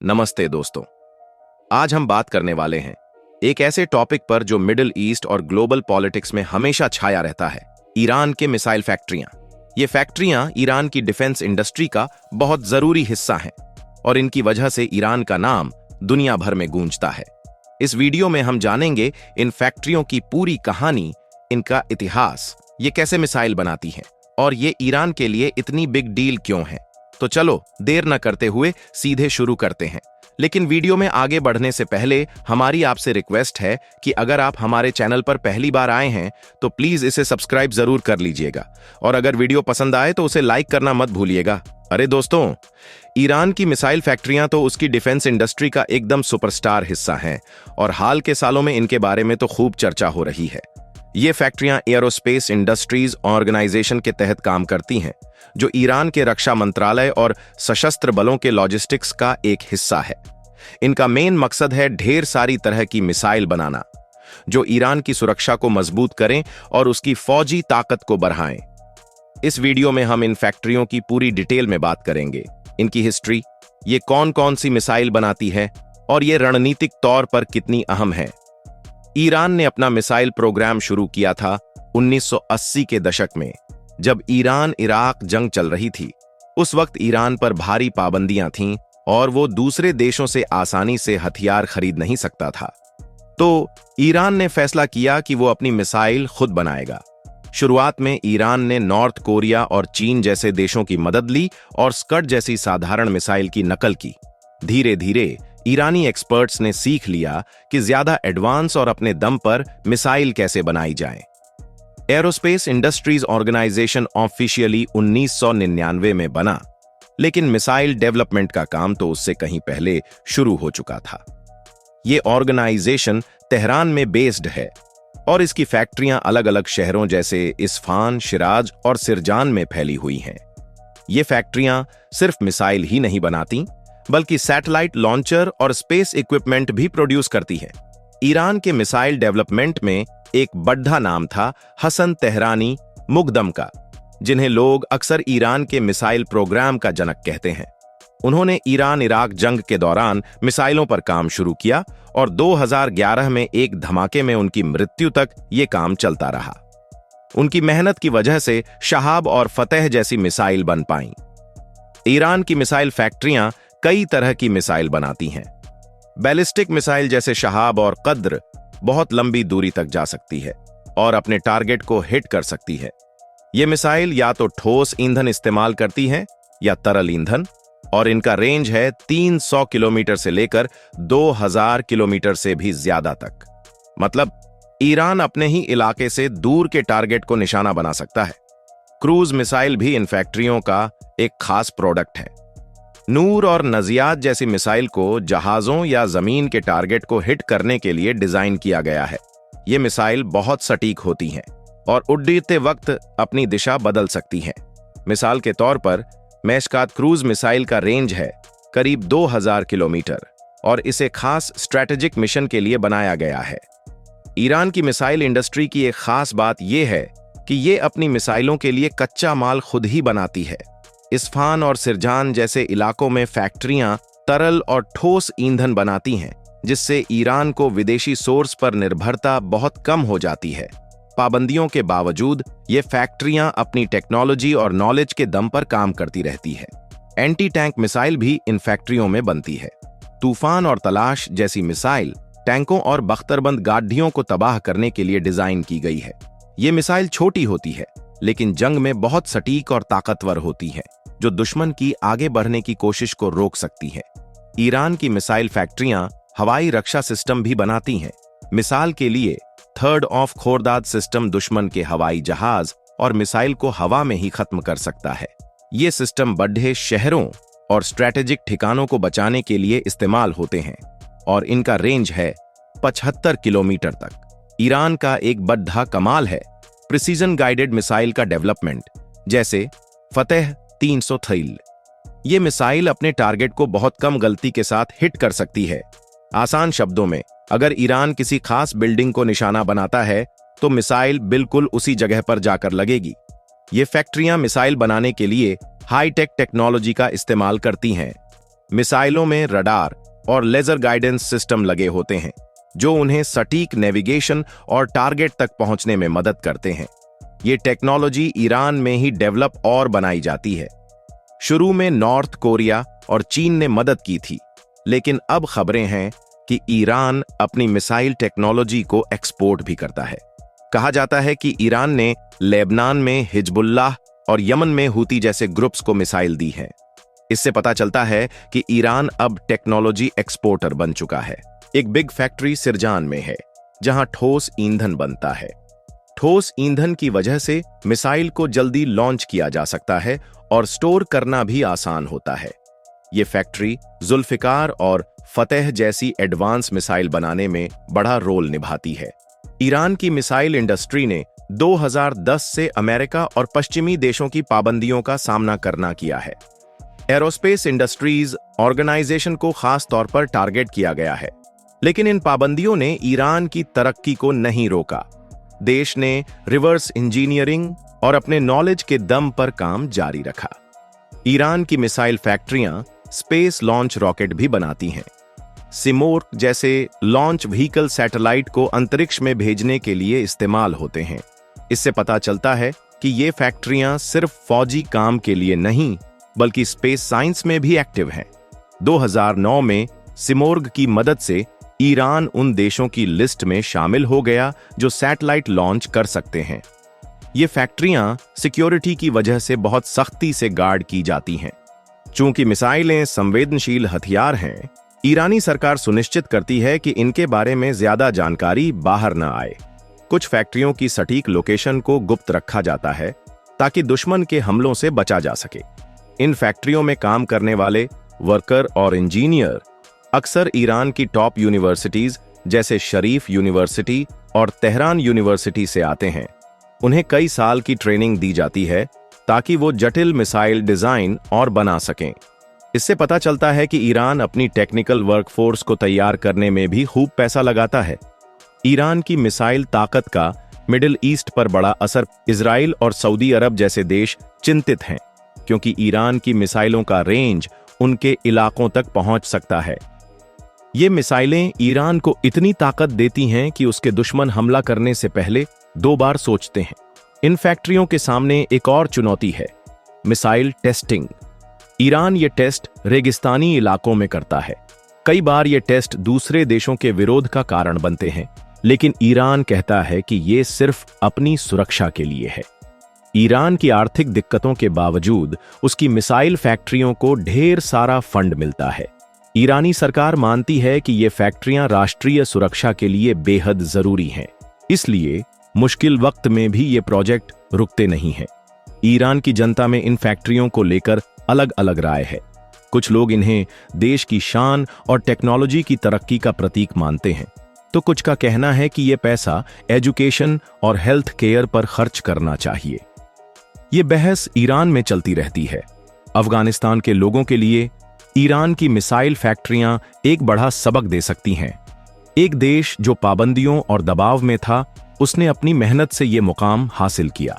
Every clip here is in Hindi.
नमस्ते दोस्तों। आज हम बात करने वाले हैं एक ऐसे टॉपिक पर जो मिडिल ईस्ट और ग्लोबल पॉलिटिक्स में हमेशा छाया रहता है, ईरान के मिसाइल फैक्ट्रियां। ये फैक्ट्रियां ईरान की डिफेंस इंडस्ट्री का बहुत जरूरी हिस्सा हैं और इनकी वजह से ईरान का नाम दुनिया भर में गूंजता है। इस वीडियो में हम जानेंगे इन फैक्ट्रियों की पूरी कहानी, इनका इतिहास, ये कैसे मिसाइल बनाती हैं और ये ईरान के लिए इतनी बिग डील क्यों है। तो चलो देर न करते हुए सीधे शुरू करते हैं। लेकिन वीडियो में आगे बढ़ने से पहले हमारी आपसे रिक्वेस्ट है कि अगर आप हमारे चैनल पर पहली बार आए हैं तो प्लीज इसे सब्सक्राइब जरूर कर लीजिएगा और अगर वीडियो पसंद आए तो उसे लाइक करना मत भूलिएगा। अरे दोस्तों, ईरान की मिसाइल फैक्ट्रियां तो उसकी डिफेंस इंडस्ट्री का एकदम सुपरस्टार हिस्सा हैं और हाल के सालों में इनके बारे में तो खूब चर्चा हो रही है। ये फैक्ट्रियां एयरोस्पेस इंडस्ट्रीज ऑर्गेनाइजेशन के तहत काम करती हैं, जो ईरान के रक्षा मंत्रालय और सशस्त्र बलों के लॉजिस्टिक्स का एक हिस्सा है। इनका मेन मकसद है ढेर सारी तरह की मिसाइल बनाना, जो ईरान की सुरक्षा को मजबूत करें और उसकी फौजी ताकत को बढ़ाएं। इस वीडियो में हम इन फैक्ट्रियों की पूरी डिटेल में बात करेंगे, इनकी हिस्ट्री, ये कौन कौन सी मिसाइल बनाती है और ये रणनीतिक तौर पर कितनी अहम है। ईरान ने अपना मिसाइल प्रोग्राम शुरू किया था 1980 के दशक में, जब ईरान इराक जंग चल रही थी। उस वक्त ईरान पर भारी पाबंदियां थीं और वो दूसरे देशों से आसानी से हथियार खरीद नहीं सकता था। तो ईरान ने फैसला किया कि वो अपनी मिसाइल खुद बनाएगा। शुरुआत में ईरान ने नॉर्थ कोरिया और चीन जैसे देशों की मदद ली और स्कड जैसी साधारण मिसाइल की नकल की। धीरे धीरे ईरानी एक्सपर्ट्स ने सीख लिया कि ज्यादा एडवांस और अपने दम पर मिसाइल कैसे बनाई जाए। एरोस्पेस इंडस्ट्रीज ऑर्गेनाइजेशन ऑफिशियली 1999 में बना, लेकिन मिसाइल डेवलपमेंट का काम तो उससे कहीं पहले शुरू हो चुका था। ये ऑर्गेनाइजेशन तेहरान में बेस्ड है और इसकी फैक्ट्रियां अलग अलग शहरों जैसे इस्फान, शिराज और सिरजान में फैली हुई हैं। ये फैक्ट्रियां सिर्फ मिसाइल ही नहीं बनाती, बल्कि सैटेलाइट लॉन्चर और स्पेस इक्विपमेंट भी प्रोड्यूस करती है। ईरान के मिसाइल डेवलपमेंट में एक बड़ा नाम था हसन तेहरानी मुकदम का, जिन्हें लोग अक्सर ईरान के मिसाइल प्रोग्राम का जनक कहते हैं। उन्होंने ईरान इराक जंग के दौरान मिसाइलों पर काम शुरू किया और 2011 में एक धमाके में उनकी मृत्यु तक ये काम चलता रहा। उनकी मेहनत की वजह से शहाब और फतेह जैसी मिसाइल बन पाईं। ईरान की मिसाइल फैक्ट्रियां कई तरह की मिसाइल बनाती हैं। बैलिस्टिक मिसाइल जैसे शहाब और कद्र बहुत लंबी दूरी तक जा सकती है और अपने टारगेट को हिट कर सकती है। ये मिसाइल या तो ठोस ईंधन इस्तेमाल करती हैं या तरल ईंधन, और इनका रेंज है 300 किलोमीटर से लेकर 2000 किलोमीटर से भी ज्यादा तक। मतलब ईरान अपने ही इलाके से दूर के टारगेट को निशाना बना सकता है। क्रूज मिसाइल भी इन फैक्ट्रियों का एक खास प्रोडक्ट है। नूर और नजियात जैसी मिसाइल को जहाजों या जमीन के टारगेट को हिट करने के लिए डिजाइन किया गया है। ये मिसाइल बहुत सटीक होती हैं और उड़ते वक्त अपनी दिशा बदल सकती हैं। मिसाल के तौर पर मैशकात क्रूज मिसाइल का रेंज है करीब 2000 किलोमीटर और इसे खास स्ट्रैटेजिक मिशन के लिए बनाया गया है। ईरान की मिसाइल इंडस्ट्री की एक खास बात यह है कि ये अपनी मिसाइलों के लिए कच्चा माल खुद ही बनाती है। इस्फान और सिरजान जैसे इलाकों में फैक्ट्रियां तरल और ठोस ईंधन बनाती हैं, जिससे ईरान को विदेशी सोर्स पर निर्भरता बहुत कम हो जाती है। पाबंदियों के बावजूद ये फैक्ट्रियां अपनी टेक्नोलॉजी और नॉलेज के दम पर काम करती रहती है। एंटी टैंक मिसाइल भी इन फैक्ट्रियों में बनती है। तूफान और तलाश जैसी मिसाइल टैंकों और बख्तरबंद गाड़ियों को तबाह करने के लिए डिजाइन की गई है। ये मिसाइल छोटी होती है, लेकिन जंग में बहुत सटीक और ताकतवर होती है, जो दुश्मन की आगे बढ़ने की कोशिश को रोक सकती है। ईरान की मिसाइल फैक्ट्रियां हवाई रक्षा सिस्टम भी बनाती हैं। मिसाल के लिए थर्ड ऑफ खोरदाद सिस्टम दुश्मन के हवाई जहाज और मिसाइल को हवा में ही खत्म कर सकता है। ये सिस्टम बड़े शहरों और स्ट्रैटेजिक ठिकानों को बचाने के लिए इस्तेमाल होते हैं और इनका रेंज है 75 किलोमीटर तक। ईरान का एक बड़ा कमाल है प्रिसीजन गाइडेड मिसाइल का डेवलपमेंट, जैसे फतेह 300 थील। ये मिसाइल अपने टारगेट को बहुत कम गलती के साथ हिट कर सकती है। आसान शब्दों में, अगर ईरान किसी खास बिल्डिंग को निशाना बनाता है तो मिसाइल बिल्कुल उसी जगह पर जाकर लगेगी। ये फैक्ट्रियां मिसाइल बनाने के लिए हाई टेक टेक्नोलॉजी का इस्तेमाल करती हैं। मिसाइलों में रडार और लेजर गाइडेंस सिस्टम लगे होते हैं, जो उन्हें सटीक नेविगेशन और टारगेट तक पहुंचने में मदद करते हैं। ये टेक्नोलॉजी ईरान में ही डेवलप और बनाई जाती है। शुरू में नॉर्थ कोरिया और चीन ने मदद की थी, लेकिन अब खबरें हैं कि ईरान अपनी मिसाइल टेक्नोलॉजी को एक्सपोर्ट भी करता है। कहा जाता है कि ईरान ने लेबनान में हिजबुल्लाह और यमन में हूती जैसे ग्रुप्स को मिसाइल दी है। इससे पता चलता है कि ईरान अब टेक्नोलॉजी एक्सपोर्टर बन चुका है। एक बिग फैक्ट्री सिरजान में है, जहां ठोस ईंधन बनता है। ठोस ईंधन की वजह से मिसाइल को जल्दी लॉन्च किया जा सकता है और स्टोर करना भी आसान होता है। ये फैक्ट्री जुल्फिकार और फतेह जैसी एडवांस मिसाइल बनाने में बड़ा रोल निभाती है। ईरान की मिसाइल इंडस्ट्री ने 2010 से अमेरिका और पश्चिमी देशों की पाबंदियों का सामना करना किया है। एरोस्पेस इंडस्ट्रीज ऑर्गेनाइजेशन को खास तौर पर टारगेट किया गया है, लेकिन इन पाबंदियों ने ईरान की तरक्की को नहीं रोका। देश ने रिवर्स इंजीनियरिंग और अपने नॉलेज के दम पर काम जारी रखा। ईरान की मिसाइल फैक्ट्रियां स्पेस लॉन्च रॉकेट भी बनाती हैं। सिमोर्ग जैसे लॉन्च व्हीकल सैटेलाइट को अंतरिक्ष में भेजने के लिए इस्तेमाल होते हैं। इससे पता चलता है कि ये फैक्ट्रियां सिर्फ फौजी काम के लिए नहीं, बल्कि स्पेस साइंस में भी एक्टिव हैं। 2009 में सिमोर्ग की मदद से ईरान उन देशों की लिस्ट में शामिल हो गया जो सैटेलाइट लॉन्च कर सकते हैं। ये फैक्ट्रियां सिक्योरिटी की वजह से बहुत सख्ती से गार्ड की जाती हैं। चूंकि मिसाइलें संवेदनशील हथियार हैं, ईरानी सरकार सुनिश्चित करती है कि इनके बारे में ज्यादा जानकारी बाहर न आए। कुछ फैक्ट्रियों की सटीक लोकेशन को गुप्त रखा जाता है ताकि दुश्मन के हमलों से बचा जा सके। इन फैक्ट्रियों में काम करने वाले वर्कर और इंजीनियर अक्सर ईरान की टॉप यूनिवर्सिटीज जैसे शरीफ यूनिवर्सिटी और तेहरान यूनिवर्सिटी से आते हैं। उन्हें कई साल की ट्रेनिंग दी जाती है ताकि वो जटिल मिसाइल डिजाइन और बना सकें। इससे पता चलता है कि ईरान अपनी टेक्निकल वर्कफोर्स को तैयार करने में भी खूब पैसा लगाता है। ईरान की मिसाइल ताकत का मिडिल ईस्ट पर बड़ा असर इजराइल और सऊदी अरब जैसे देश चिंतित हैं, क्योंकि ईरान की मिसाइलों का रेंज उनके इलाकों तक पहुंच सकता है। ये मिसाइलें ईरान को इतनी ताकत देती हैं कि उसके दुश्मन हमला करने से पहले 2 बार सोचते हैं। इन फैक्ट्रियों के सामने एक और चुनौती है, मिसाइल टेस्टिंग। ईरान ये टेस्ट रेगिस्तानी इलाकों में करता है। कई बार ये टेस्ट दूसरे देशों के विरोध का कारण बनते हैं, लेकिन ईरान कहता है कि ये सिर्फ अपनी सुरक्षा के लिए है। ईरान की आर्थिक दिक्कतों के बावजूद उसकी मिसाइल फैक्ट्रियों को ढेर सारा फंड मिलता है। ईरानी सरकार मानती है कि ये फैक्ट्रियां राष्ट्रीय सुरक्षा के लिए बेहद जरूरी हैं, इसलिए मुश्किल वक्त में भी ये प्रोजेक्ट रुकते नहीं हैं। ईरान की जनता में इन फैक्ट्रियों को लेकर अलग अलग राय है। कुछ लोग इन्हें देश की शान और टेक्नोलॉजी की तरक्की का प्रतीक मानते हैं, तो कुछ का कहना है कि ये पैसा एजुकेशन और हेल्थ केयर पर खर्च करना चाहिए। ये बहस ईरान में चलती रहती है। अफगानिस्तान के लोगों के लिए ईरान की मिसाइल फैक्ट्रियां एक बड़ा सबक दे सकती हैं। एक देश जो पाबंदियों और दबाव में था, उसने अपनी मेहनत से ये मुकाम हासिल किया।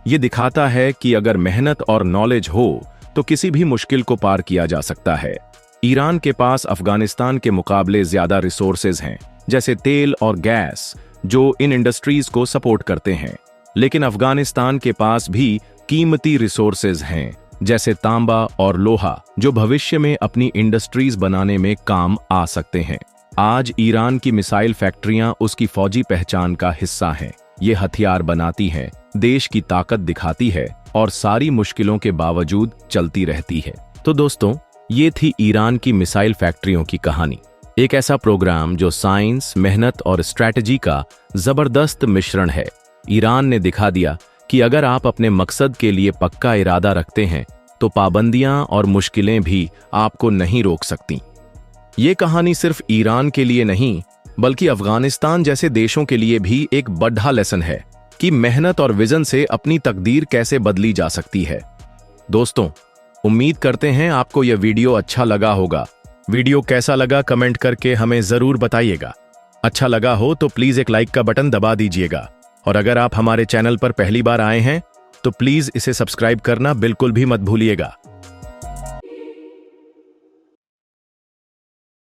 ये दिखाता है कि अगर मेहनत और नॉलेज हो तो किसी भी मुश्किल को पार किया जा सकता है। ईरान के पास अफगानिस्तान के मुकाबले ज्यादा रिसोर्सेज हैं, जैसे तेल और गैस, जो इन इंडस्ट्रीज को सपोर्ट करते हैं। लेकिन अफगानिस्तान के पास भी कीमती रिसोर्सेज हैं, जैसे तांबा और लोहा, जो भविष्य में अपनी इंडस्ट्रीज बनाने में काम आ सकते हैं। आज ईरान की मिसाइल फैक्ट्रियां उसकी फौजी पहचान का हिस्सा हैं। ये हथियार बनाती हैं, देश की ताकत दिखाती है और सारी मुश्किलों के बावजूद चलती रहती है। तो दोस्तों, ये थी ईरान की मिसाइल फैक्ट्रियों की कहानी। एक ऐसा प्रोग्राम जो साइंस, मेहनत और स्ट्रैटेजी का जबरदस्त मिश्रण है। ईरान ने दिखा दिया कि अगर आप अपने मकसद के लिए पक्का इरादा रखते हैं तो पाबंदियां और मुश्किलें भी आपको नहीं रोक सकती। ये कहानी सिर्फ ईरान के लिए नहीं, बल्कि अफगानिस्तान जैसे देशों के लिए भी एक बड़ा लेसन है कि मेहनत और विजन से अपनी तकदीर कैसे बदली जा सकती है। दोस्तों, उम्मीद करते हैं आपको यह वीडियो अच्छा लगा होगा। वीडियो कैसा लगा कमेंट करके हमें जरूर बताइएगा। अच्छा लगा हो तो प्लीज एक लाइक का बटन दबा दीजिएगा, और अगर आप हमारे चैनल पर पहली बार आए हैं तो प्लीज इसे सब्सक्राइब करना बिल्कुल भी मत भूलिएगा।